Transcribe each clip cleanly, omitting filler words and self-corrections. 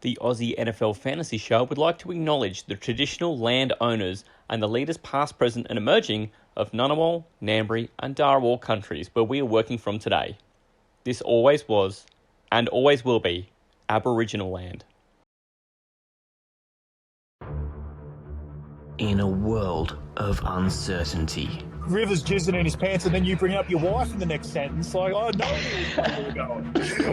The Aussie NFL Fantasy Show would like to acknowledge the traditional land owners and the leaders past, present and emerging of Ngunnawal, Ngambri and Darawal countries where we are working from today. This always was, and always will be, Aboriginal land. In a world of uncertainty, River's jizzing in his pants, and then you bring up your wife in the next sentence. Like, oh no,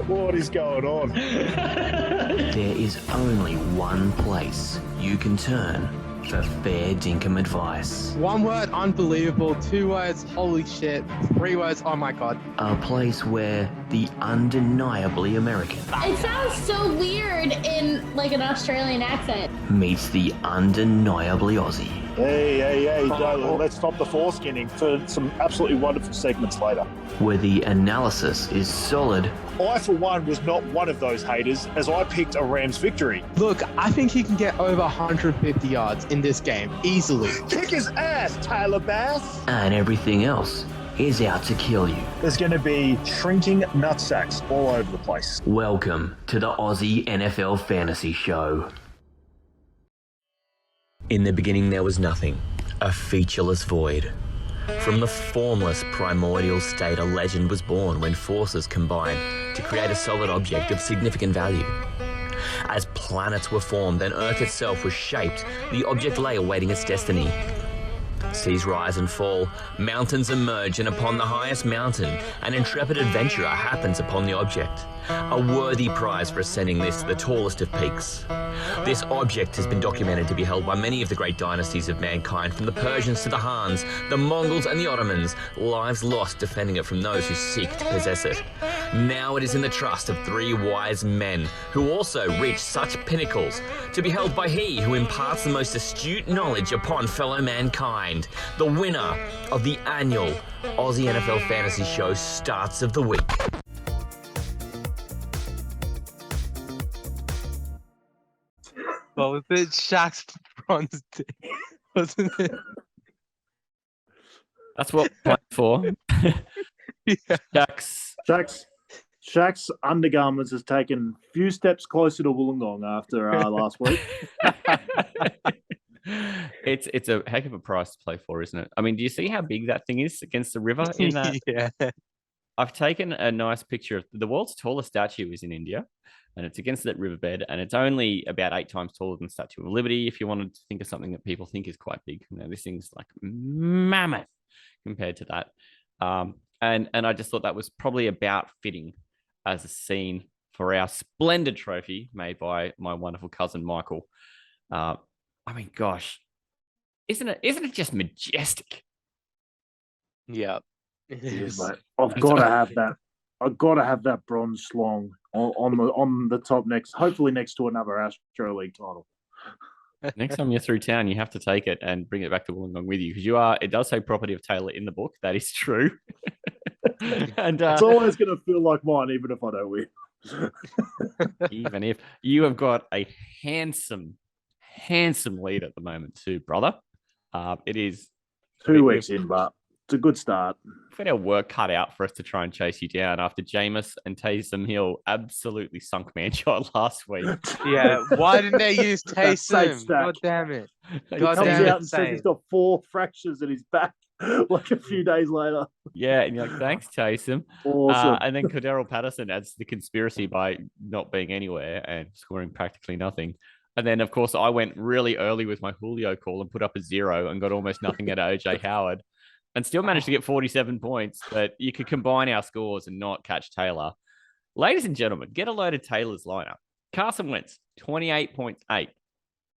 what is going on? there is only one place you can turn for fair dinkum advice. One word, unbelievable. 2 words, holy shit. 3 words, oh my god. A place where the undeniably American It sounds so weird in like an Australian accent. meets the undeniably Aussie. Hey, Talor, let's stop the foreskinning for some absolutely wonderful segments later. Where the analysis is solid I, for one, was not one of those haters, as I picked a Rams victory. Look, I think he can get over 150 yards in this game, easily. Kick his ass, Taylor Bass! and everything else is out to kill you. There's going to be shrinking nutsacks all over the place. Welcome to the Aussie NFL Fantasy Show. In the beginning there was nothing, a featureless void. From the formless primordial state, a legend was born when forces combined to create a solid object of significant value. As planets were formed and Earth itself was shaped, the object lay awaiting its destiny. Seas rise and fall, mountains emerge, and upon the highest mountain, an intrepid adventurer happens upon the object. A worthy prize for ascending this to the tallest of peaks. This object has been documented to be held by many of the great dynasties of mankind, from the Persians to the Hans, the Mongols and the Ottomans, lives lost defending it from those who seek to possess it. Now it is in the trust of 3 wise men who also reach such pinnacles, to be held by he who imparts the most astute knowledge upon fellow mankind. The winner of the annual Aussie NFL Fantasy Show Starts of the Week. Well, was it Shaq's bronze dick? Wasn't it? That's what we're playing for. Yeah. Shaq's undergarments has taken a few steps closer to Wollongong after last week. It's a heck of a price to play for, isn't it? I mean, do you see how big that thing is against the river? In that, Yeah. I've taken a nice picture of the world's tallest statue is in India, and it's against that riverbed, and it's only about 8 times taller than the Statue of Liberty. If you wanted to think of something that people think is quite big, this thing's like mammoth compared to that. And I just thought that was probably about fitting as a scene for our splendid trophy made by my wonderful cousin Michael. I mean, gosh, isn't it just majestic? Yeah. It is. Mate, I've got to have that. I've got to have that bronze slong on the top next, hopefully next to another Astro League title. Next time you're through town, you have to take it and bring it back to Wollongong with you, because it does say property of Talor in the book. That is true. And It's always going to feel like mine, even if I don't win. even if you have got a handsome lead at the moment too, brother. It is 2 weeks in, but it's a good start. We've got our work cut out for us to try and chase you down after Jameis and Taysom Hill absolutely sunk Manjot last week. Yeah. Why didn't they use That safe Taysom? stack. God damn it. He God comes damn it, out and says he's got 4 fractures in his back like a few days later. Yeah, and you're like, thanks, Taysom. Awesome. And then Cordero Patterson adds the conspiracy by not being anywhere and scoring practically nothing. And then, of course, I went really early with my Julio call and put up a 0 and got almost nothing at OJ Howard and still managed to get 47 points. But you could combine our scores and not catch Taylor. Ladies and gentlemen, get a load of Taylor's lineup. Carson Wentz, 28.8.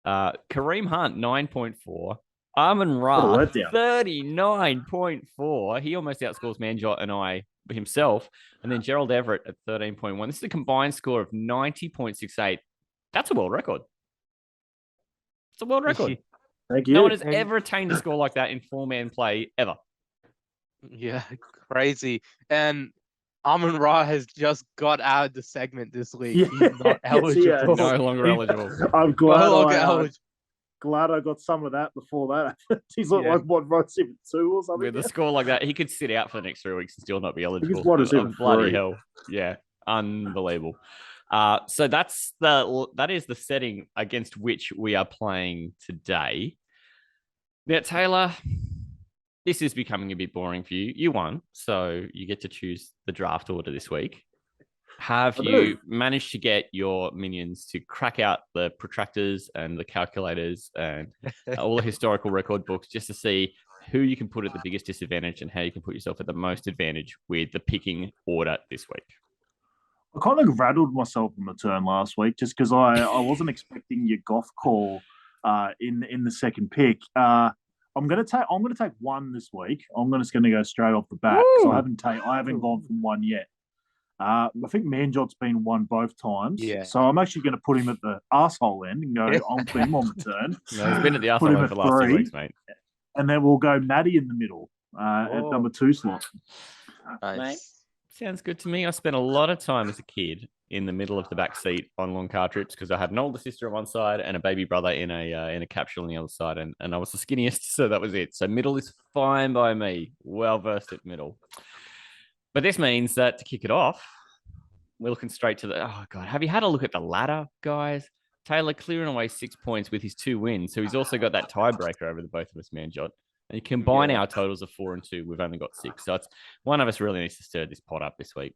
Kareem Hunt, 9.4. Amon Ra, What a letdown. 39.4. He almost outscores Manjot and I himself. And then Gerald Everett at 13.1. This is a combined score of 90.68. That's a world record. It's a world record. Thank you. No one has ever attained a score like that in 4-man play ever. Yeah, crazy. And Amon Ra has just got out of the segment this week. Yeah, He's not yes, he has. eligible. No longer eligible. I'm No longer eligible. glad I got some of that before that. He's like, Yeah. like what, right, 7-2 or something? With a score like that, he could sit out for the next 3 weeks and still not be eligible. wide receiver Bloody 3. hell. Yeah, unbelievable. So that is the setting against which we are playing today. Now, Taylor, this is becoming a bit boring for you. You won, so you get to choose the draft order this week. Have you managed to get your minions to crack out the protractors and the calculators and all the historical record books just to see who you can put at the biggest disadvantage and how you can put yourself at the most advantage with the picking order this week? I kind of rattled myself on the turn last week just because I wasn't expecting your Goff call in the second pick. I'm gonna take one this week. I'm just gonna go straight off the bat because I haven't gone from one yet. I think Manjot's been one both times. Yeah. So I'm actually going to put him at the asshole end and go, I'll put him on the turn. No, he's been at the asshole end for the last 2 weeks, mate. And then we'll go Matty in the middle at number 2 slot. Nice. Mate, sounds good to me. I spent a lot of time as a kid in the middle of the back seat on long car trips because I had an older sister on one side and a baby brother in a capsule on the other side, and I was the skinniest, so that was it. So middle is fine by me. Well versed at middle. But this means that to kick it off, we're looking straight to the... Oh, God. Have you had a look at the ladder, guys? Taylor clearing away 6 points with his 2 wins. So he's also got that tiebreaker over the both of us, Manjot. And you combine our totals of 4 and 2, we've only got 6. So it's one of us really needs to stir this pot up this week.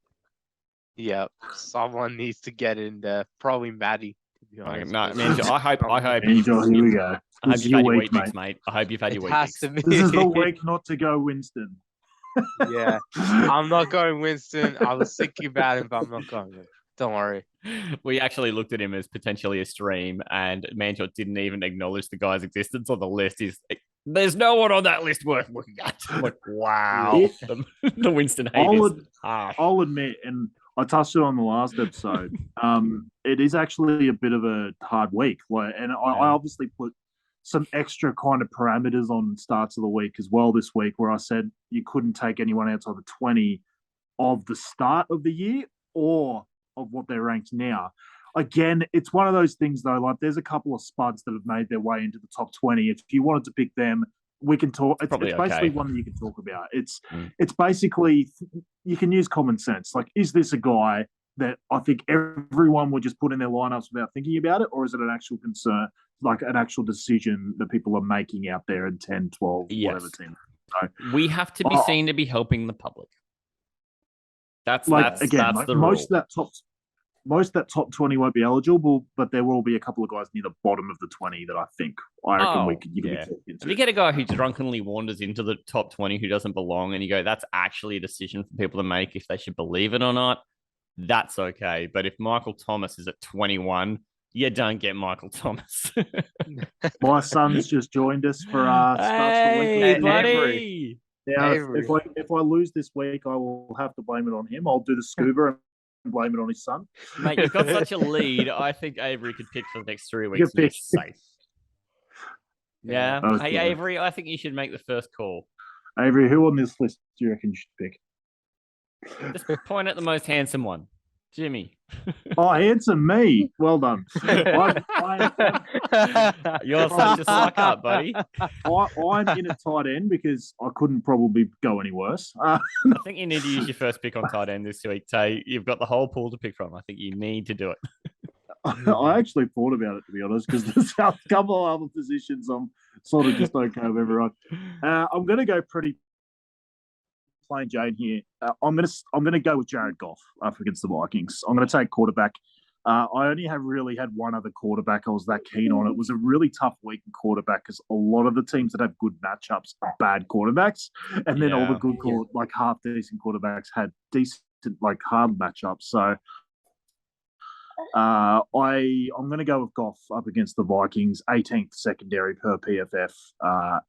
Yeah, someone needs to get in there. Probably Matty. No, Manjot, I hope... Manjot, here we go. I hope you've had your week, mate. I hope you've had your week. This is the week not to go Winston. Yeah, I'm not going Winston. I was thinking about him, but I'm not going. Don't worry. We actually looked at him as potentially a stream, and Manjot didn't even acknowledge the guy's existence on the list. There's no one on that list worth looking at. I'm like, wow. The Winston hate is harsh. I'll admit, and I touched it on the last episode, it is actually a bit of a hard week. I obviously put some extra kind of parameters on starts of the week as well this week, where I said you couldn't take anyone outside the 20 of the start of the year or of what they're ranked now. Again, it's one of those things though, like there's a couple of spuds that have made their way into the top 20. If you wanted to pick them, we can talk. It's basically one that you can talk about. It's basically, you can use common sense. Like, is this a guy that I think everyone would just put in their lineups without thinking about it? Or is it an actual concern, like an actual decision that people are making out there in 10, 12, whatever team? So, we have to be seen to be helping the public. That's the rule. Most of that top 20 won't be eligible, but there will be a couple of guys near the bottom of the 20 that I reckon you can be talking to. If you get a guy who drunkenly wanders into the top 20 who doesn't belong, and you go, that's actually a decision for people to make if they should believe it or not, that's okay. But if Michael Thomas is at 21, you don't get Michael Thomas. My son's just joined us for hey, buddy. Now, if I lose this week, I will have to blame it on him. I'll do the scuba and blame it on his son. Mate, you've got such a lead. I think Avery could pick for the next 3 weeks. And safe. Yeah. Hey, Avery, I think you should make the first call. Avery, who on this list do you reckon you should pick? Just point at the most handsome one. Jimmy. Oh, handsome me. Well done. You're such a suck up, buddy. I'm in a tight end because I couldn't probably go any worse. I think you need to use your first pick on tight end this week, Tay. You've got the whole pool to pick from. I think you need to do it. I actually thought about it, to be honest, because there's a couple of other positions I'm sort of just okay with everyone. I'm going to go pretty plain Jane here. I'm gonna go with Jared Goff up against the Vikings. I'm gonna take quarterback. I only have really had one other quarterback I was that keen on. It was a really tough week in quarterback because a lot of the teams that have good matchups are bad quarterbaks, and then all the good like half decent quarterbacks had decent like hard matchups. So I'm going to go with Goff up against the Vikings, 18th secondary per PFF,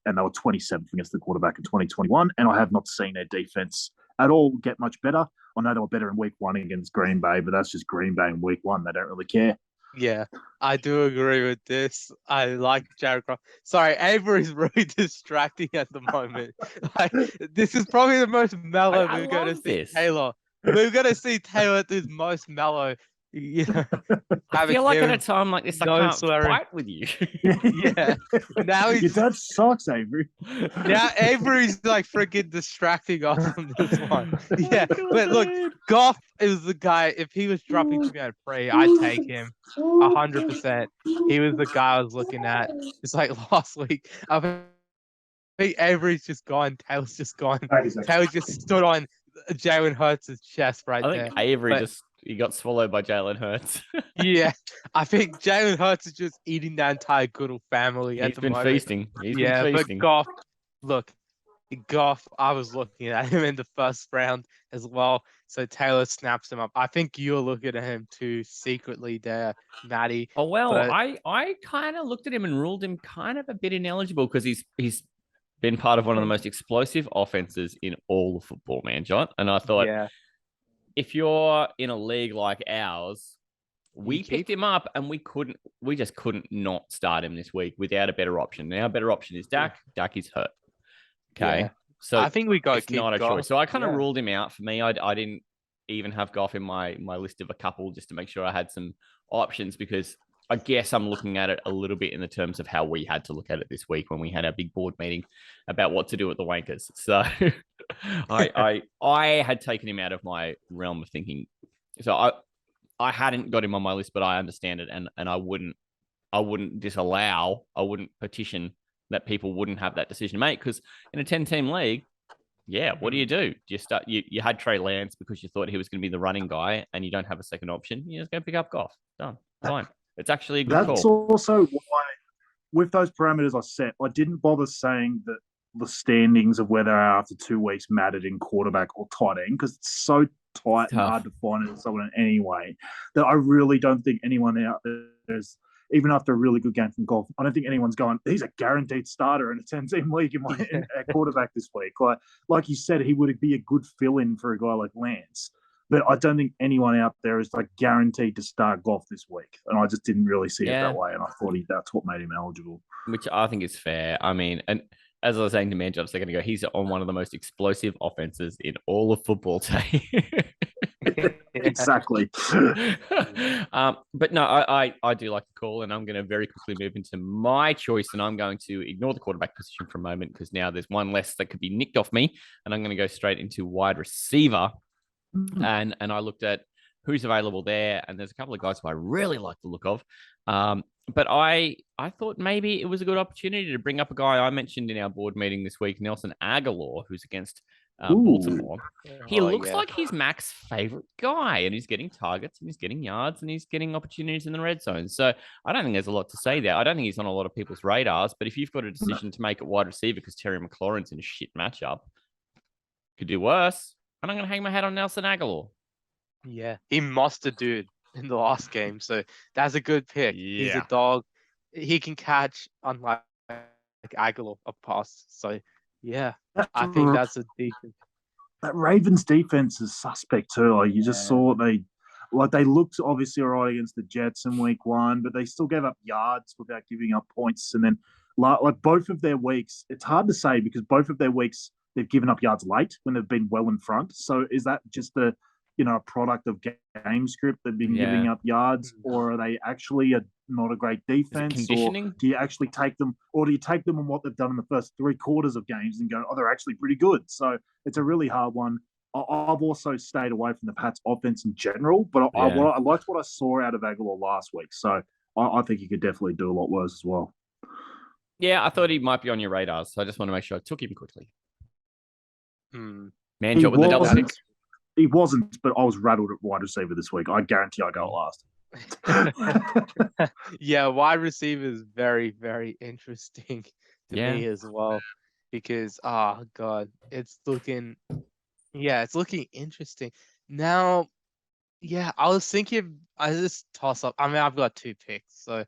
and they were 27th against the quarterback in 2021, and I have not seen their defense at all get much better. I know they were better in week 1 against Green Bay, but that's just Green Bay in week 1. They don't really care. Yeah, I do agree with this. I like Jared Goff. Sorry, Avery's really distracting at the moment. This is probably the most mellow we're going to see Taylor. We're going to see Taylor at his most mellow. Yeah. I feel like at a him, time like this, I no can't swearing. fight with you. Yeah. Now Your he's dad sucks, Avery. now Avery's like freaking distracting us on this one. Yeah, Oh, but look, God. Goff is the guy. If he was dropping to me at Prey, I'd take him 100%. He was the guy I was looking at. It's like last week. I think Avery's just gone. Taylor's just gone. Taylor just stood on Jalen Hurts' chest right I there. think Avery But- he got swallowed by Jalen Hurts. Yeah, I think Jalen Hurts is just eating the entire Goodall family at He's the been moment. feasting. He's Yeah, been but feasting. Goff, look, Goff, I was looking at him in the first round as well. So Taylor snaps him up. I think you're looking at him too secretly there, Matty. Oh well, but- I kind of looked at him and ruled him kind of a bit ineligible because he's been part of one of the most explosive offenses in all of football, man, John. And I thought, Yeah, if you're in a league like ours, we keep- picked him up and we just couldn't not start him this week without a better option. Now, a better option is Dak. Dak is hurt. Okay. Yeah. So I think we got to it's keep not a Goff. choice. So I kind of Yeah. ruled him out. For me, I didn't even have Goff in my list of a couple just to make sure I had some options because I guess I'm looking at it a little bit in the terms of how we had to look at it this week when we had our big board meeting about what to do with the wankers. So I had taken him out of my realm of thinking. So I hadn't got him on my list, but I understand it, and I wouldn't petition that people wouldn't have that decision to make because in a 10-team league, yeah, what do? You had Trey Lance because you thought he was going to be the running guy, and you don't have a second option. You just go pick up Goff. Done. Fine. It's actually a good That's call. also why, with those parameters I set, I didn't bother saying that the standings of whether after 2 weeks mattered in quarterback or tight end because it's so tight and tough. hard to find someone in any way that I really don't think anyone out there is, even after a really good game from Golf, I don't think anyone's going, he's a guaranteed starter in a 10-team league at quarterback this week. Like you said, he would be a good fill-in for a guy like Lance. But I don't think anyone out there is like guaranteed to start Golf this week. And I just didn't really see it that way. And I thought that's what made him eligible. Which I think is fair. I mean, and as I was saying to Manjot a second ago, he's on one of the most explosive offenses in all of football today. Exactly. But no, I do like the call, and I'm going to very quickly move into my choice, and I'm going to ignore the quarterback position for a moment because now there's one less that could be nicked off me, and I'm going to go straight into wide receiver. And I looked at who's available there, and there's a couple of guys who I really like the look of. But I thought maybe it was a good opportunity to bring up a guy I mentioned in our board meeting this week, Nelson Aguilar, who's against Baltimore. He looks like he's Mac's favorite guy, and he's getting targets, and he's getting yards, and he's getting opportunities in the red zone. So I don't think there's a lot to say there. I don't think he's on a lot of people's radars, but if you've got a decision to make at wide receiver because Terry McLaurin's in a shit matchup, could do worse. And I'm going to hang my hat on Nelson Aguilar. Yeah, he must have dude in the last game, so that's a good pick. He's a dog. He can catch, unlike Aguilar, a pass. So yeah, I think that's a decent. That Ravens defense is suspect too. Like you just saw they looked obviously all right against the Jets in week 1, but they still gave up yards without giving up points. And then like both of their weeks, it's hard to say because both of their weeks they've given up yards late when they've been well in front. So is that just a product of game script? They've been giving up yards, or are they actually not a great defense? Conditioning? Or do you actually take them, on what they've done in the first 3 quarters of games and go, oh, they're actually pretty good? So it's a really hard one. I've also stayed away from the Pats offense in general, but I liked what I saw out of Aguilar last week. So I think he could definitely do a lot worse as well. Yeah, I thought he might be on your radar, so I just want to make sure I took him quickly. Hmm. Manjot with the double pick. He wasn't, but I was rattled at wide receiver this week. I guarantee I go last. Yeah, wide receiver is very, very interesting to me as well because god, it's looking interesting. Now, yeah, I was thinking I just toss up. I mean, I've got 2 picks, so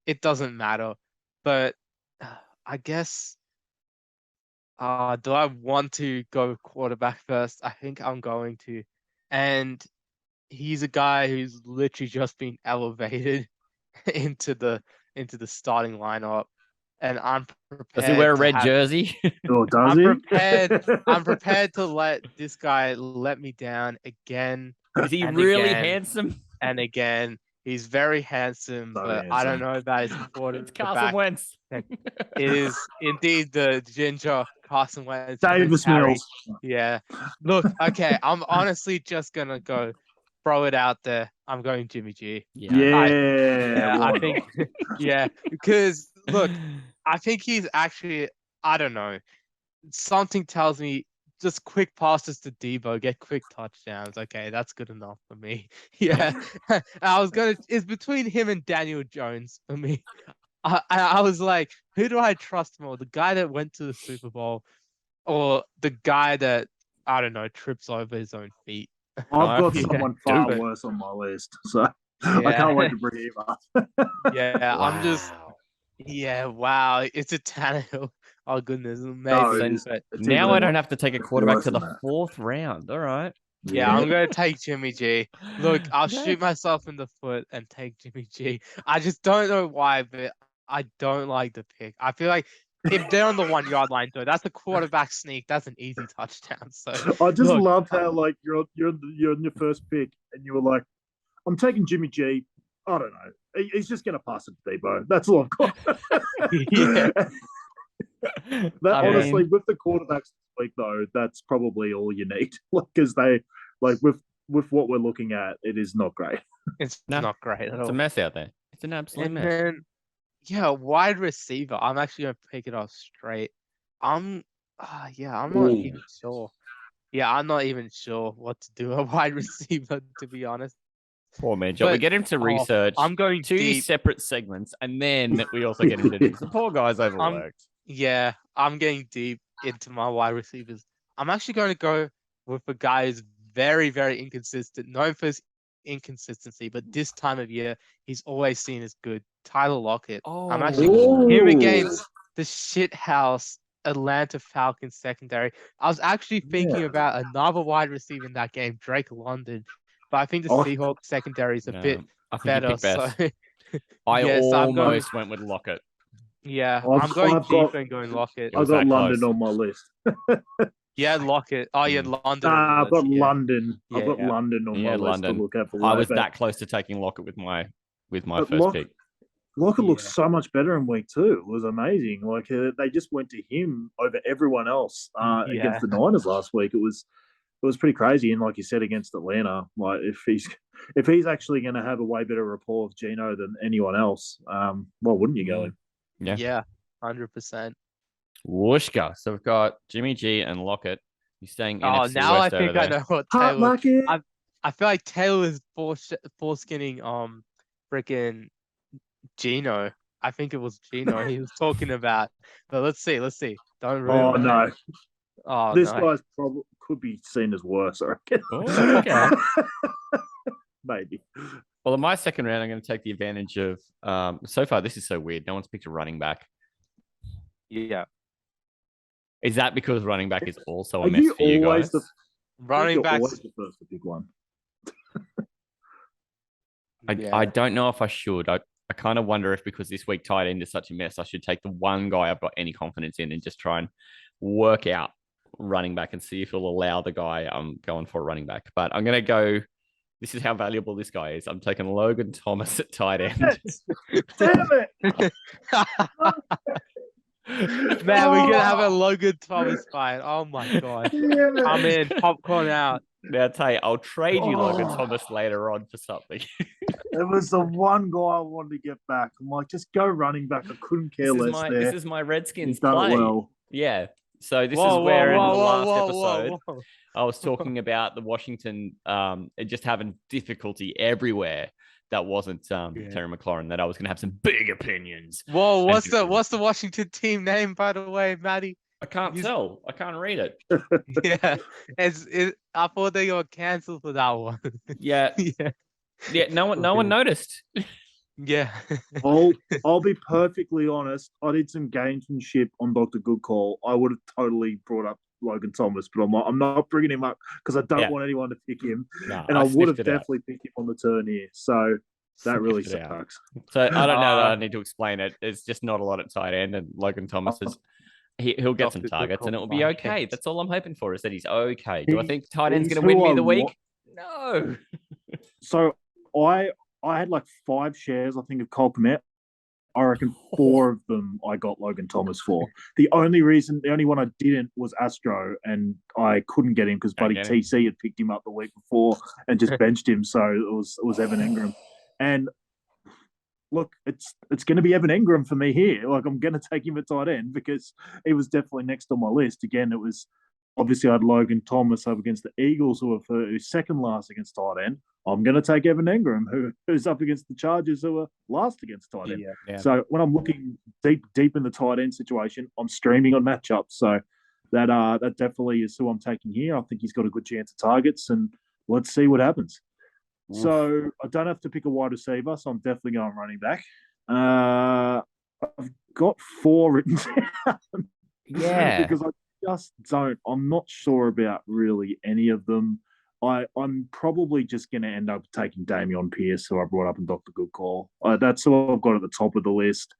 it doesn't matter. But I guess do I want to go quarterback first? I think I'm going to. And he's a guy who's literally just been elevated into the starting lineup. And I'm prepared. Does he wear a red jersey? Or does he? I'm prepared to let this guy let me down again. Is he and really again. handsome? And again, he's very handsome, So but I don't handsome. know about his It's Carson quarterback. Wentz. It is indeed the ginger Carson Wentz. Davis Harry. Mills. Yeah. Look, okay, I'm honestly just gonna go throw it out there. I'm going Jimmy G. Yeah, I why think not? yeah, because look, I think he's actually, I don't know. Something tells me just quick passes to Debo, get quick touchdowns. Okay, that's good enough for me. Yeah. It's between him and Daniel Jones for me. I was like, who do I trust more? The guy that went to the Super Bowl or the guy that, I don't know, trips over his own feet? I've got Yeah. someone far Dude. worse on my list, so I Yeah. can't wait to bring him up. Yeah, I'm just, Wow. yeah, wow. It's a Tannehill. Oh, goodness. No, Maybe. it's, But it's Now I even don't have to take a quarterback worse to the than that. 4th round. All right. yeah, I'm going to take Jimmy G. Look, I'll Okay. shoot myself in the foot and take Jimmy G. I just don't know why, but I don't like the pick. I feel like if they're on the 1 yard line, though, that's a quarterback sneak. That's an easy touchdown. So I just look, love how like you're on your first pick and you were like, I'm taking Jimmy G. I don't know. He's just gonna pass it to Debo. That's all I've got. yeah, That I honestly, mean, with the quarterbacks this week though, that's probably all you need. Because they like with what we're looking at, it is not great. it's No, not great at it's a all. mess out there. It's an absolute And mess. then, yeah, wide receiver. I'm actually going to pick it off straight. I'm not Ooh. even sure. Yeah, I'm not even sure what to do a wide receiver, to be honest. Poor Manjot. We But get him to research I'm going 2 deep. separate segments, and then we also get him to do this. The poor guy's overworked. Yeah, I'm getting deep into my wide receivers. I'm actually going to go with a guy who's very, very inconsistent, known for his inconsistency, but this time of year, he's always seen as good. Tyler Lockett. I'm actually him against the shithouse Atlanta Falcons secondary. I was actually thinking about another wide receiver in that game, Drake London, but I think the Oh. Seahawks secondary is a bit I think you better. picked best. So I yes, I'm going. almost went with Lockett. Yeah, I've I'm going got- deep and going Lockett. It was I've got that London close. on my list. Yeah, Lockett. Oh, yeah, London. on Nah, the I've got list, yeah. London. I've got Yeah. London on Yeah, my list London. to look at. I was but that close to taking Lockett with my But first pick. Lockett looks Yeah. so much better in week 2. It was amazing. Like they just went to him over everyone else against the Niners last week. It was pretty crazy. And like you said, against Atlanta, like if he's actually going to have a way better rapport with Gino than anyone else, why wouldn't you go in? Yeah. Yeah, 100%. Wooshka. So we've got Jimmy G and Lockett. He's staying Oh, NFC now West I over think I there. know what Hot Taylor. Lockett. I feel like Taylor is foreskinning freaking Gino. I think it was Gino he was talking about. But let's see. Don't ruin Oh it. no, Oh this no. guy's probably could be seen as worse. I reckon. Oh, okay. Maybe. Well, in my second round, I'm going to take the advantage of. So far, this is so weird. No one's picked a running back. Yeah. Is that because running back is also a Are mess you for you always guys? Running You're backs. always the first to pick one. I don't know if I should. I kind of wonder if because this week tight end is such a mess, I should take the one guy I've got any confidence in and just try and work out running back and see if it'll allow the guy I'm going for running back. But I'm going to go. This is how valuable this guy is. I'm taking Logan Thomas at tight end. Damn it! Man, we're gonna have a Logan Thomas fight. Oh my god. Damn it! I'm in. Popcorn out. Now, tell you, I'll trade you Logan Oh. Thomas later on for something. It was the one guy I wanted to get back. I'm like, just go running back. I couldn't care less there. This is my Redskins He's done play. it well. Yeah. So this is where in the last episode whoa. I was talking about the Washington just having difficulty everywhere. That wasn't Terry McLaurin. That I was going to have some big opinions. Whoa, what's the Washington team name, by the way, Matty? I can't tell. I can't read it. Yeah, I thought they got cancelled for that one. Yeah. Yeah, Yeah. No one noticed. yeah. I'll be perfectly honest. I did some gamesmanship on Dr. Good Call. I would have totally brought up Logan Thomas, but I'm not bringing him up because I don't want anyone to pick him. No, And I would have sniffed it out. definitely picked him on the turn here. So that really Sniffed it out. sucks. So I don't know that I need to explain it. There's just not a lot at tight end, and Logan Thomas is he'll get some Dr. targets, and it will be Good okay. call. That's all I'm hoping for is that he's okay. Do I He- think tight end's he's going to win who me I the week? want. No. So I had like 5 shares, I think, of Cole Kmet. I reckon 4 of them I got Logan Thomas for. The only one I didn't was Astro, and I couldn't get him because buddy get him. TC had picked him up the week before and just benched him. So it was Evan Ingram. And look, it's going to be Evan Ingram for me here. Like, I'm going to take him at tight end because he was definitely next on my list. Again, it was obviously I had Logan Thomas up against the Eagles, who are second last against tight end. I'm going to take Evan Ingram, who's up against the Chargers, who are last against tight end. Yeah. So when I'm looking deep in the tight end situation, I'm streaming on matchups. So that definitely is who I'm taking here. I think he's got a good chance of targets, and let's see what happens. Oof. So I don't have to pick a wide receiver, so I'm definitely going running back. I've got 4 written down. Yeah. Because I just don't. I'm not sure about really any of them. I'm probably just going to end up taking Dameon Pierce, who I brought up in Dr. Good Call. That's who I've got at the top of the list.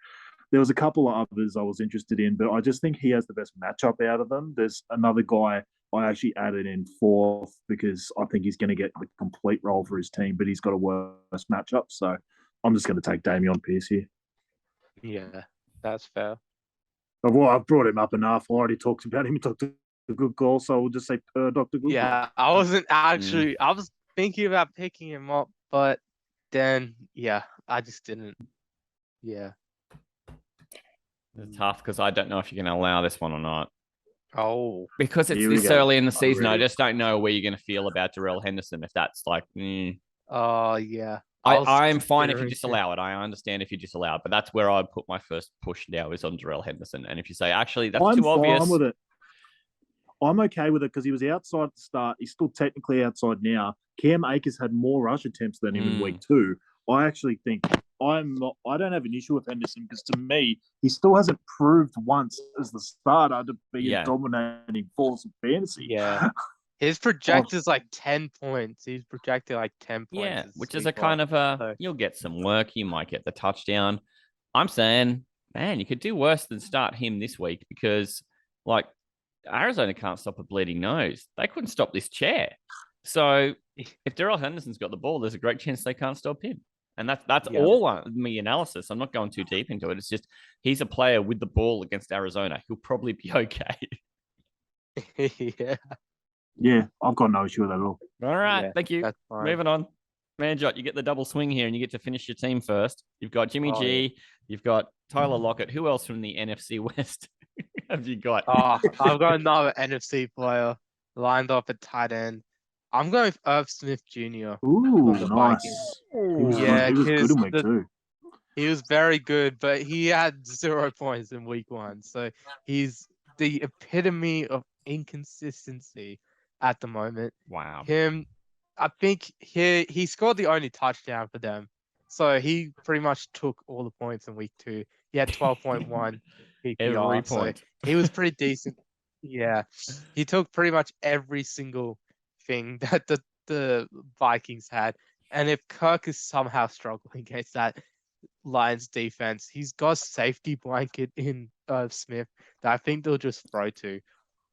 There was a couple of others I was interested in, but I just think he has the best matchup out of them. There's another guy I actually added in 4th because I think he's going to get the complete role for his team, but he's got a worse matchup. So I'm just going to take Dameon Pierce here. Yeah, that's fair. Well, I've brought him up enough. I already talked about him. He talked a good call, so we'll just say Dr. Good. Yeah, I wasn't actually. I was thinking about picking him up, but then I just didn't. Yeah. It's tough because I don't know if you're going to allow this one or not. Oh, Because it's Here we this go. early in the season, I ready. just don't know where you're going to feel about Darrell Henderson. If that's like, oh yeah. I'm fine if you considering disallow it. I understand if you disallow it, but that's where I'd put my first push now is on Darrell Henderson. And if you say, actually, that's I'm too obvious. fine with it. I'm okay with it because he was outside at the start. He's still technically outside now. Cam Akers had more rush attempts than him in week 2. I actually think I don't have an issue with Henderson because to me, he still hasn't proved once as the starter to be a dominating force of fantasy. Yeah. His project is like 10 points. He's projected like 10 points. Yeah, this which is week a kind off. of So- you'll get some work. You might get the touchdown. I'm saying, man, you could do worse than start him this week because, like, Arizona can't stop a bleeding nose. They couldn't stop this chair. So if Darrell Henderson's got the ball, there's a great chance they can't stop him. And that's all me analysis. I'm not going too deep into it. It's just he's a player with the ball against Arizona. He'll probably be okay. yeah. Yeah, I've got no issue with that at all. All right, Yeah, thank you. that's fine. Moving on. Manjot, you get the double swing here and you get to finish your team first. You've got Jimmy G, you've got Tyler Lockett. Who else from the NFC West have you got? Oh, I've got another NFC player lined up at tight end. I'm going with Irv Smith Jr. Ooh, the nice. Vikings. He was, Yeah, he was good 'cause in week 2. He was very good, but he had 0 points in week 1. So he's the epitome of inconsistency at the moment. Wow. I think he scored the only touchdown for them. So he pretty much took all the points in week 2. He had 12.1 PPR. Every point. So he was pretty decent. Yeah. He took pretty much every single thing that the Vikings had. And if Kirk is somehow struggling against that Lions defense, he's got a safety blanket in Smith that I think they'll just throw to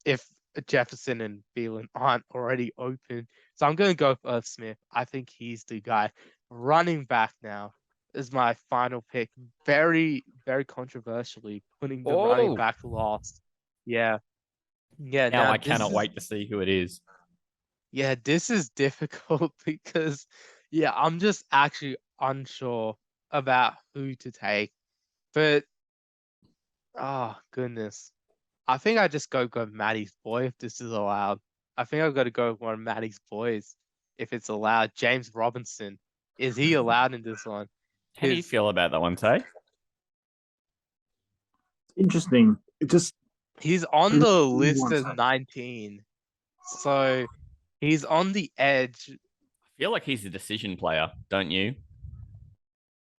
if Jefferson and Thielen aren't already open. So I'm going to go for Smith. I think he's the guy. Running back now is my final pick. Very, very controversially putting the running back last. Yeah. Yeah. Now I cannot wait to see who it is. Yeah, this is difficult because, I'm just actually unsure about who to take. But, oh, goodness. I think I just go Matty's boy if this is allowed. I think I've got to go with one of Matty's boys if it's allowed. James Robinson. Is he allowed in this one? How do you feel about that one, Tay? Interesting. He's on the list One as sec. 19. So he's on the edge. I feel like he's a decision player, don't you?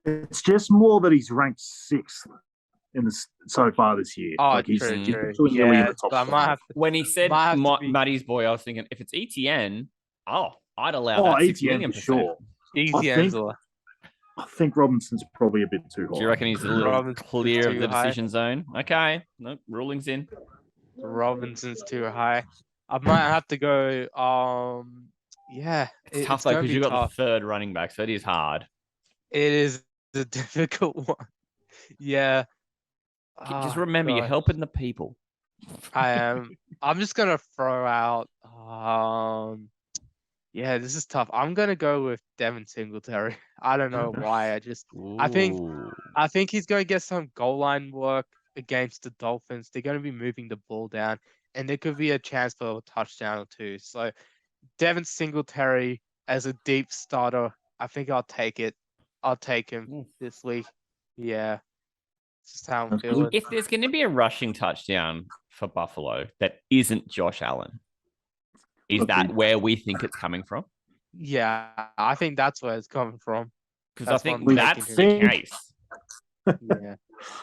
It's just more that he's ranked 6th in this so far this year. Oh, Like, he's true. literally nearly in the top so I might 5. have to. When he said Might have to be- Matty's boy, I was thinking if it's ETN, I'd allow Oh, that 6 ETN million for percent. sure. Easy think- Angela. I think Robinson's probably a bit too high. Do you reckon he's a little Robinson's clear of too the high. decision zone? Okay, no rulings in. Robinson's too high. I might have to go. yeah, It's tough it's though gonna because be you've got the tough. third running back, so it is hard. It is a difficult one. Yeah. Just Oh remember, you're gosh. helping the people. I am. I'm just gonna throw out. Yeah, this is tough. I'm gonna go with Devin Singletary. I don't know why. I think, Ooh. I think he's gonna get some goal line work against the Dolphins. They're gonna be moving the ball down, and there could be a chance for a touchdown or two. So Devin Singletary as a deep starter, I think I'll take it. I'll take him Mm. this week. Yeah, it's just how I'm That's good. feeling. If there's going to be a rushing touchdown for Buffalo that isn't Josh Allen, is Okay. that where we think it's coming from? Yeah, I think that's where it's coming from. Because I That's what think I'm that's taking your him. case. Yeah,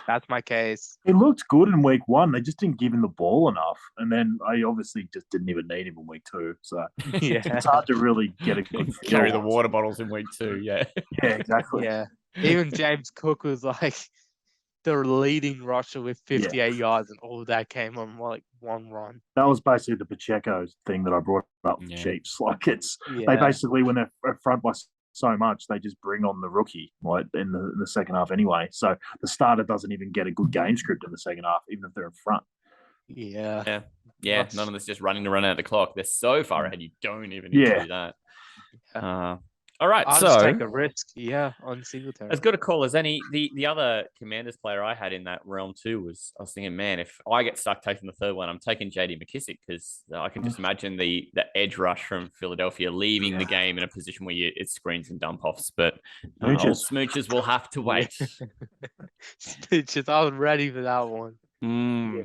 that's my case. He looked good in week 1. They just didn't give him the ball enough, and then I obviously just didn't even need him in week 2. So Yeah, it's hard to really get a good feel. Carry the water bottles in week 2. Yeah. Yeah, exactly. yeah. Even James Cook was like the leading rusher with 58 yards, and all that came on like one run. That was basically the Pacheco thing that I brought up with Yeah. Chiefs. Like they Yeah, basically, when they're front by so much, they just bring on the rookie like in the second half anyway. So the starter doesn't even get a good game script in the second half, even if they're in front. yeah. Yeah. Yeah. That's- None of this just running to run out the clock. They're so far ahead, you don't even need to Yeah. do that. Yeah. All right. I'll just So take a risk. Yeah, on Singletary. as good a call as any. The other Commanders player I had in that realm too was I was thinking, man, if I get stuck taking the third one, I'm taking JD McKissick because I can just imagine the edge rush from Philadelphia leaving the game in a position where it's screens and dump offs. But old smooches will have to wait. Just I was ready for that one. Mm. Yeah.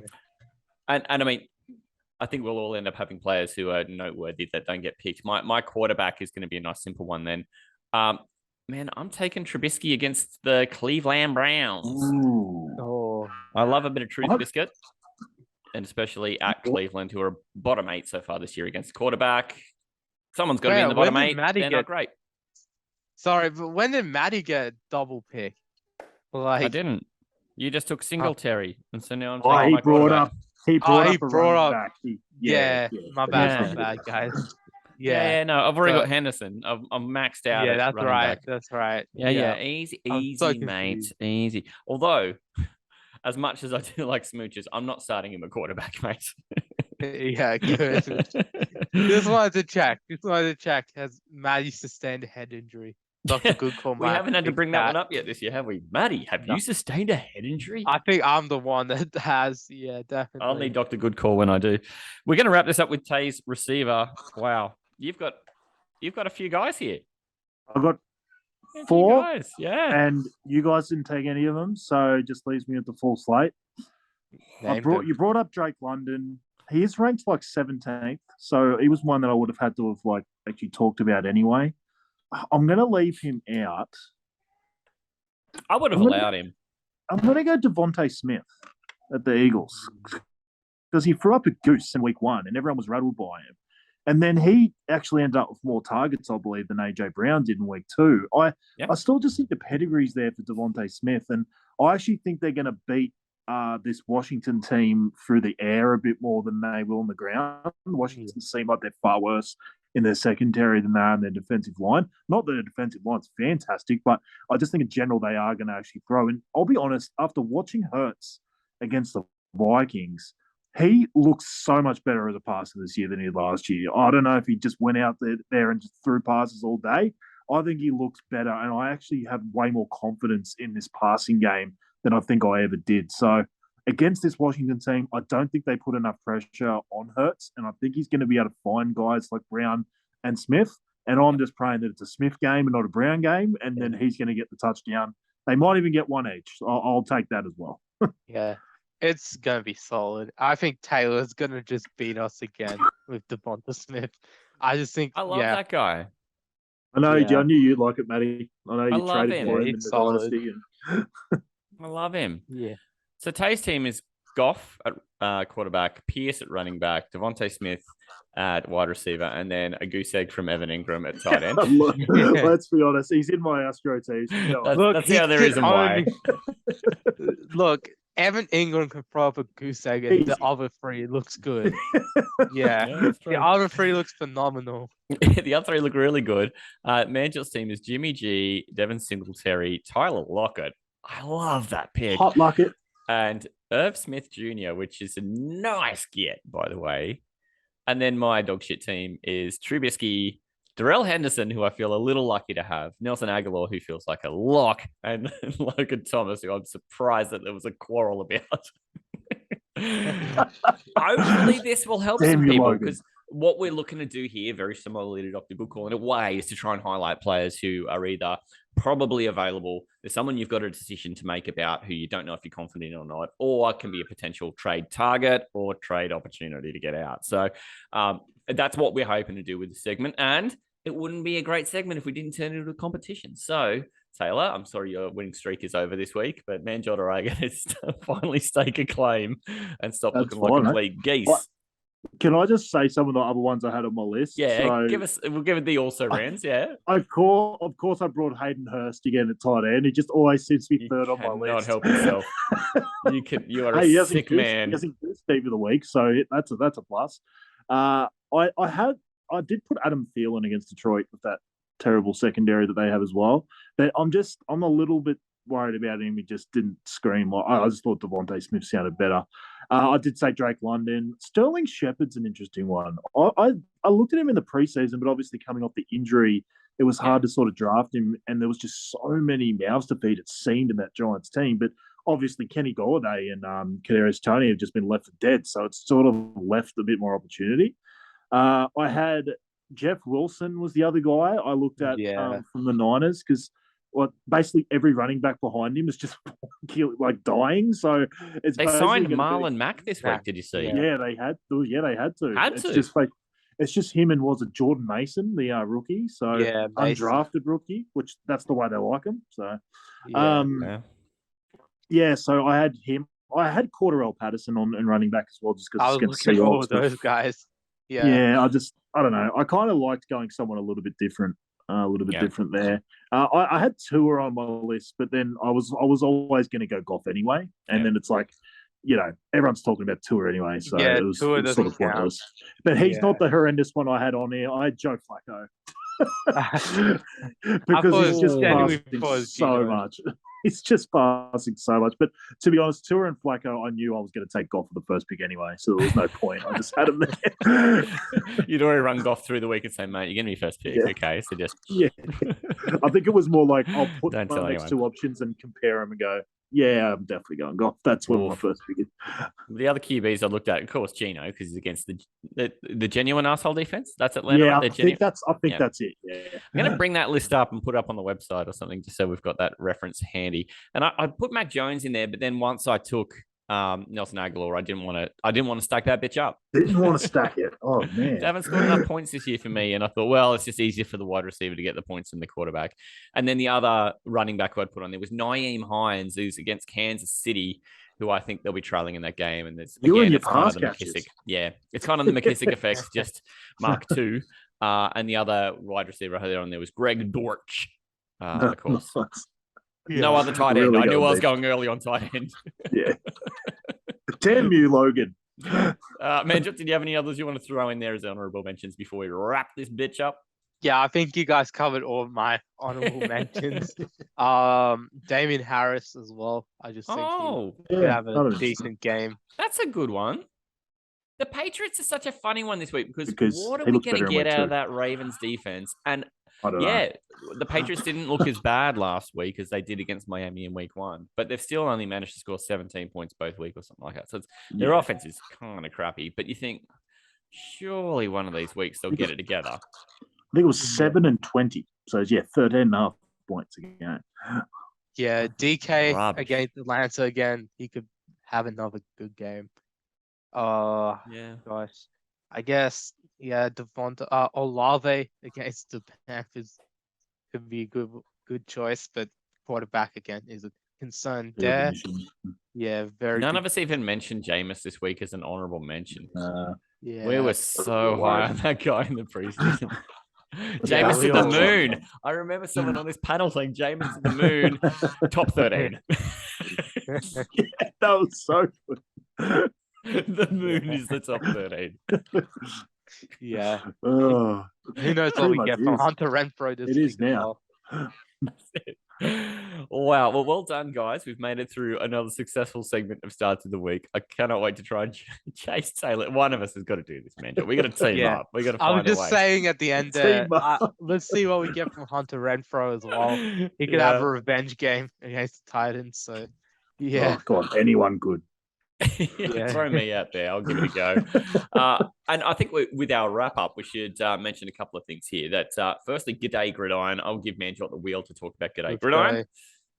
And I mean, I think we'll all end up having players who are noteworthy that don't get picked. My quarterback is going to be a nice simple one then. Man, I'm taking Trubisky against the Cleveland Browns. Ooh. Oh, I love a bit of truth What? biscuit, and especially at Cleveland, who are bottom 8 so far this year against the quarterback. Someone's got to be in the when bottom did 8. Matty They're get- not great. sorry, but when did Matty get a double pick? Like, I didn't. You just took Singletary, and so now I'm Oh, taking he my brought quarterback. up. He brought he up a brought running up- back. yeah, my bad, Yeah. my bad, guys. Yeah, Yeah, no, I've already but- got Henderson. I'm maxed out. yeah, at that's running right, back. that's right. Yeah. Easy, I'm so mate. confused. Easy. Although, as much as I do like smooches, I'm not starting him a quarterback, mate. Yeah, good. Just wanted to check. Has Matty sustained a head injury? Dr. Good call, We Matt. haven't had to Fix bring that one up yet this year, have we? Maddie, have No. you sustained a head injury? I think I'm the one that has. Yeah, definitely. I'll need Dr. Good call when I do. We're going to wrap this up with Tay's receiver. Wow. You've got a few guys here. I've got A few 4, guys. Yeah. and you guys didn't take any of them, so it just leaves me at the full slate. Named him. You brought up Drake London. He is ranked like 17th, so he was one that I would have had to have like actually talked about anyway. I'm going to leave him out. I would have I'm gonna- allowed him. I'm going to go Devontae Smith at the Eagles because he threw up a goose in week 1 and everyone was rattled by him. And then he actually ended up with more targets, I believe, than AJ Brown did in week 2. I still just think the pedigree's there for Devontae Smith, and I actually think they're going to beat this Washington team through the air a bit more than they will on the ground. Washington seem like they're far worse in their secondary than they are in their defensive line. Not that their defensive line's fantastic, but I just think in general they are going to actually throw. And I'll be honest, after watching Hurts against the Vikings, he looks so much better as a passer this year than he did last year. I don't know if he just went out there and just threw passes all day. I think he looks better, and I actually have way more confidence in this passing game than I think I ever did. So against this Washington team, I don't think they put enough pressure on Hurts, and I think he's going to be able to find guys like Brown and Smith. And I'm just praying that it's a Smith game and not a Brown game, and then he's going to get the touchdown. They might even get one each. I'll take that as well. Yeah, it's gonna be solid. I think Taylor's gonna just beat us again with Devonta Smith. I just think, I love that guy. I know. Yeah. I knew you'd like it, Matty. I know you love traded him. for Yeah, him in he's the solid. dynasty. And... I love him. Yeah, So Tay's team is Goff at quarterback, Pierce at running back, Devontae Smith at wide receiver, and then a goose egg from Evan Ingram at tight end. Look, let's be honest. He's in my Astro team. So That's the other reason why. Look, Evan Ingram can throw up a goose egg, and the Easy. other three looks good. Yeah, that's the other three looks phenomenal. The other three look really good. Manjot's team is Jimmy G, Devin Singletary, Tyler Lockett. I love that pick. Hot Lockett. And Irv Smith Jr., which is a nice get, by the way. And then my dog shit team is Trubisky, Darrell Henderson, who I feel a little lucky to have, Nelson Aguilar, who feels like a lock, and Logan Thomas, who I'm surprised that there was a quarrel about. Hopefully, this will help some people because what we're looking to do here, very similarly to Dr. Goodcall in a way, is to try and highlight players who are either probably available. There's someone you've got a decision to make about who you don't know if you're confident in or not, or can be a potential trade target or trade opportunity to get out. So that's what we're hoping to do with this segment. And it wouldn't be a great segment if we didn't turn it into a competition. So, Taylor, I'm sorry your winning streak is over this week, but Manjot or I are going to finally stake a claim and stop looking like complete geese. Can I just say some of the other ones I had on my list? Yeah, we'll give it the also rounds, yeah. Of course, I brought Hayden Hurst again at tight end. He just always seems to be third on my list. Not help yourself. You are a sick man. He hasn't Steve of the week, so that's a plus. I did put Adam Thielen against Detroit with that terrible secondary that they have as well. But I'm a little bit worried about him. He just didn't scream. I just thought Devontae Smith sounded better. I did say Drake London. Sterling Shepard's an interesting one. I looked at him in the preseason, but obviously coming off the injury, it was hard to sort of draft him, and there was just so many mouths to feed, it seemed, in that Giants team. But obviously Kenny Golladay and Kadarius Toney have just been left for dead, so it's sort of left a bit more opportunity. I had Jeff Wilson was the other guy I looked at from the Niners because basically every running back behind him is just like dying. So they signed Marlon Mack this week. Did you see? Yeah, they had to. It's just him and was it Jordan Mason, the rookie? So undrafted rookie, which that's the way they like him. So, So I had him. I had Cordarrelle Patterson on and running back as well, just because I was looking at all those guys. Yeah, I don't know. I kind of liked going someone a little bit different. Different there. I had Tua on my list, but then I was always going to go Goff anyway, and then it's like, everyone's talking about Tua anyway, so it was sort of pointless. But he's not the horrendous one I had on here. I had Joe Flacco because he's just passing so much. He's just passing so much. But to be honest, Tua and Flacco, I knew I was going to take Goff for the first pick anyway, so there was no point. I just had him there. You'd already run Goff through the week and say, mate, you're going to be first pick. Okay, so just... Yeah. I think it was more like I'll put my next two options and compare them and go, yeah, I'm definitely going Goff. That's what my first pick is. The other QBs I looked at, of course, Gino, because he's against the genuine asshole defense. That's Atlanta. Yeah, I think that's it. Yeah. I'm going to bring that list up and put up on the website or something, just so we've got that reference handy. And I put Mac Jones in there, but then once I took Nelson Aguilar, I didn't want to stack that bitch up. Didn't want to stack it. Oh man, they haven't scored enough points this year for me, and I thought, well, it's just easier for the wide receiver to get the points than the quarterback. And then the other running back who I'd put on there was Nyheim Hines, who's against Kansas City, who I think they'll be trailing in that game. And there's it's kind of the McKissick. Yeah, it's kind of the McKissick effect, just Mark II. And the other wide receiver I had on there was Greg Dortch, of course. No other tight end. I knew I was going early on tight end. Yeah. Damn you, Logan. Manjot, did you have any others you want to throw in there as honorable mentions before we wrap this bitch up? Yeah, I think you guys covered all of my honorable mentions. Damian Harris as well. I just think he could have a decent game. That's a good one. The Patriots are such a funny one this week because what are we going to get out of that Ravens defense? And the Patriots didn't look as bad last week as they did against Miami in week 1, but they've still only managed to score 17 points both week or something like that. So their offense is kind of crappy, but you think surely one of these weeks they'll get it together. I think it was 7-20. So 13.5 points again. Yeah, DK against Atlanta again. He could have another good game. Gosh. I guess Devonta Olave against the Panthers could be a good choice, but quarterback again is a concern there. Yeah, very. None of us even mentioned Jameis this week as an honorable mention. Yeah, we were so high on that guy in the preseason. Jameis to the moon. I remember someone on this panel saying Jameis to the moon, top 13. Yeah, that was so good. The moon is the top 13. Yeah. Oh, Who knows what pretty we much get from is. Hunter Renfro this It week is as now. well. Wow. Well done, guys. We've made it through another successful segment of Starts of the Week. I cannot wait to try and chase Taylor. One of us has got to do this, man. We got to team Yeah. up. We got to I was find a just way. saying at the end Team there, up. let's see what we get from Hunter Renfro as well. He could have a revenge game against the Titans. So, yeah. Oh God, anyone could. Yeah. Throw me out there. I'll give it a go. And I think with our wrap up, we should mention a couple of things here. That firstly, G'day Gridiron. I'll give Manjot the wheel to talk about G'day Let's Gridiron. go.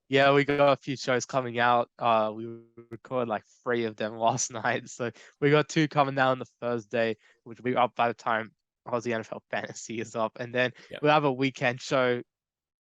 Yeah, we got a few shows coming out. We recorded like 3 of them last night. So we got 2 coming out on the Thursday, which will be up by the time Aussie NFL Fantasy is up. And then we'll have a weekend show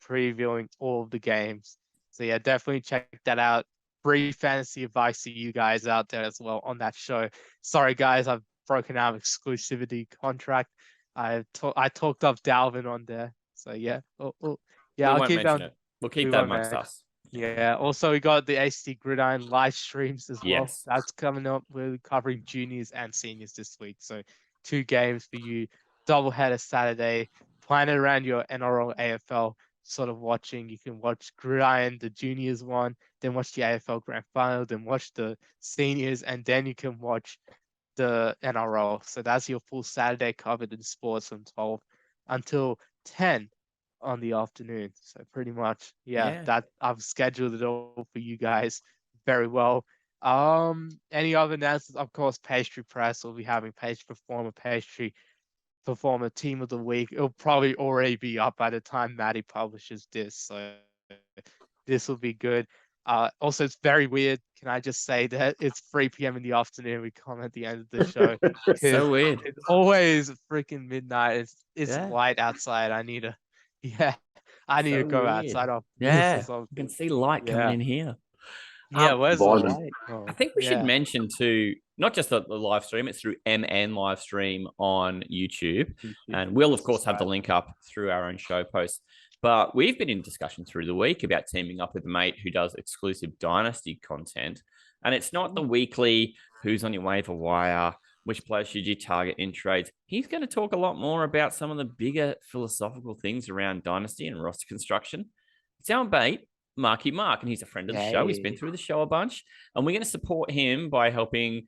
previewing all of the games. So yeah, definitely check that out. Free fantasy advice to you guys out there as well on that show. Sorry guys, I've broken out of exclusivity contract. I talked up Dalvin on there. So yeah. Yeah, we I'll won't keep mention that. it. We'll keep that amongst us. Yeah. Also, we got the ACT Gridiron live streams as well. Yes. That's coming up. We're covering juniors and seniors this week. So 2 games for you. Doubleheader Saturday. Plan it around your NRL AFL sort of watching. You can watch Gridiron, the juniors one, then watch the AFL Grand Final, then watch the seniors, and then you can watch the NRL. So that's your full Saturday covered in sports from 12 until 10 on the afternoon. So pretty much, that I've scheduled it all for you guys very well. Any other announcements? Of course, Pastry Press will be having Pastry Performer Team of the Week. It'll probably already be up by the time Matty publishes this. So this will be good. Also, it's very weird. Can I just say that it's 3 p.m. in the afternoon? We come at the end of the show. So weird. It's always freaking midnight. It's Yeah. light outside. I need to go weird. outside. Yeah, you can see light coming in here. Yeah, where's the Biden. light? Oh, I think we should yeah. mention too, not just the live stream, it's through MN live stream on YouTube. And we'll, of course, have the link up through our own show posts. But we've been in discussion through the week about teaming up with a mate who does exclusive Dynasty content. And it's not the weekly who's on your waiver wire, which players should you target in trades. He's going to talk a lot more about some of the bigger philosophical things around Dynasty and roster construction. It's our mate, Marky Mark, and he's a friend of the show. He's been through the show a bunch, and we're going to support him by helping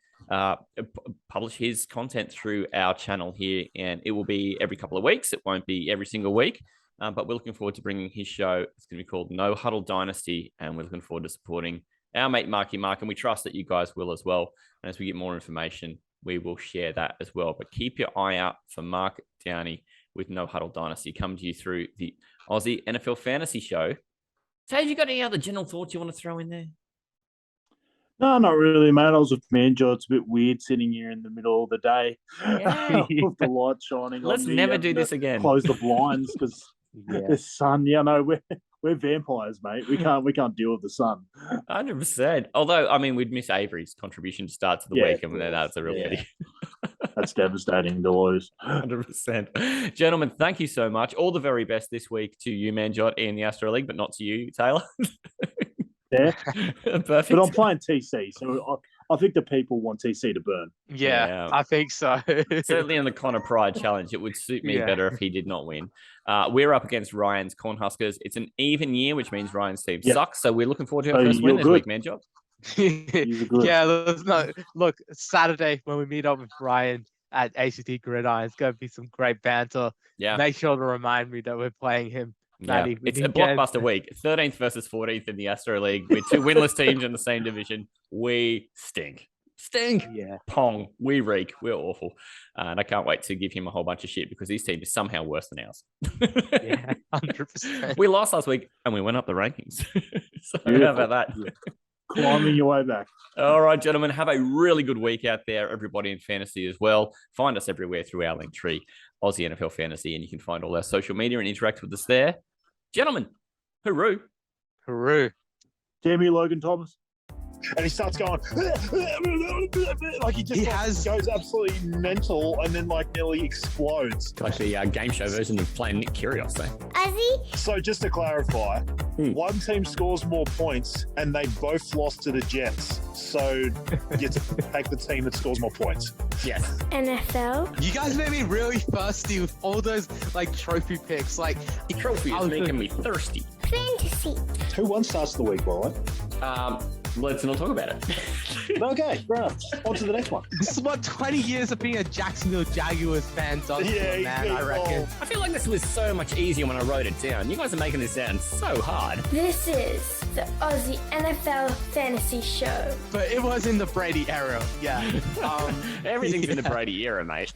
publish his content through our channel here. And it will be every couple of weeks. It won't be every single week, but we're looking forward to bringing his show. It's going to be called No Huddle Dynasty, and we're looking forward to supporting our mate Marky Mark, and we trust that you guys will as well. And as we get more information, we will share that as well. But keep your eye out for Mark Downey with No Huddle Dynasty coming to you through the Aussie NFL Fantasy Show. So have you got any other general thoughts you want to throw in there? No, not really, mate. I was with Manjot. It's a bit weird sitting here in the middle of the day with the light shining on. Let's never do this again. Close the blinds because the sun. Yeah, no, we're vampires, mate. We can't deal with the sun. 100%. Although, I mean, we'd miss Avery's contribution to start to the week, and that's a real pity. That's devastating to lose. 100%. Gentlemen, thank you so much. All the very best this week to you, Manjot, in the Astro League, but not to you, Taylor. Yeah. Perfect. But I'm playing TC, so I think the people want TC to burn. Yeah, I think so. Certainly in the Connor Pride Challenge, it would suit me better if he did not win. We're up against Ryan's Cornhuskers. It's an even year, which means Ryan's team sucks. So we're looking forward to our first win this week, Manjot. Yeah, look, Saturday when we meet up with Ryan at ACT Gridiron, it's going to be some great banter. Yeah. Make sure to remind me that we're playing him. Yeah. It's a blockbuster week. 13th versus 14th in the Astro League with 2 winless teams in the same division. We stink. Yeah. Pong. We reek. We're awful. And I can't wait to give him a whole bunch of shit because his team is somehow worse than ours. Yeah, 100%. We lost last week and we went up the rankings. So how about that? Yeah. Climbing your way back. All right, gentlemen, have a really good week out there, everybody in fantasy as well. Find us everywhere through our link tree, Aussie NFL Fantasy, and you can find all our social media and interact with us there. Gentlemen, hooroo. Hooroo. Damn you, Logan Thomas. and he starts going like goes absolutely mental, and then like nearly explodes. Like the game show version of playing Nick Kyrgios, eh? Ozzy? So just to clarify, one team scores more points, and they both lost to the Jets. So you have to take the team that scores more points. Yes. NFL? You guys made me really thirsty with all those like trophy picks. Like Trophy I is was making me thirsty. Fantasy. Who won starts the week, Ryan? Let's not talk about it. Okay, right. On to the next one. This is what 20 years of being a Jacksonville Jaguars fan does to a man, I reckon. I feel like this was so much easier when I wrote it down. You guys are making this sound so hard. This is the Aussie NFL Fantasy Show. But it was in the Brady era, yeah. Everything's in the Brady era, mate.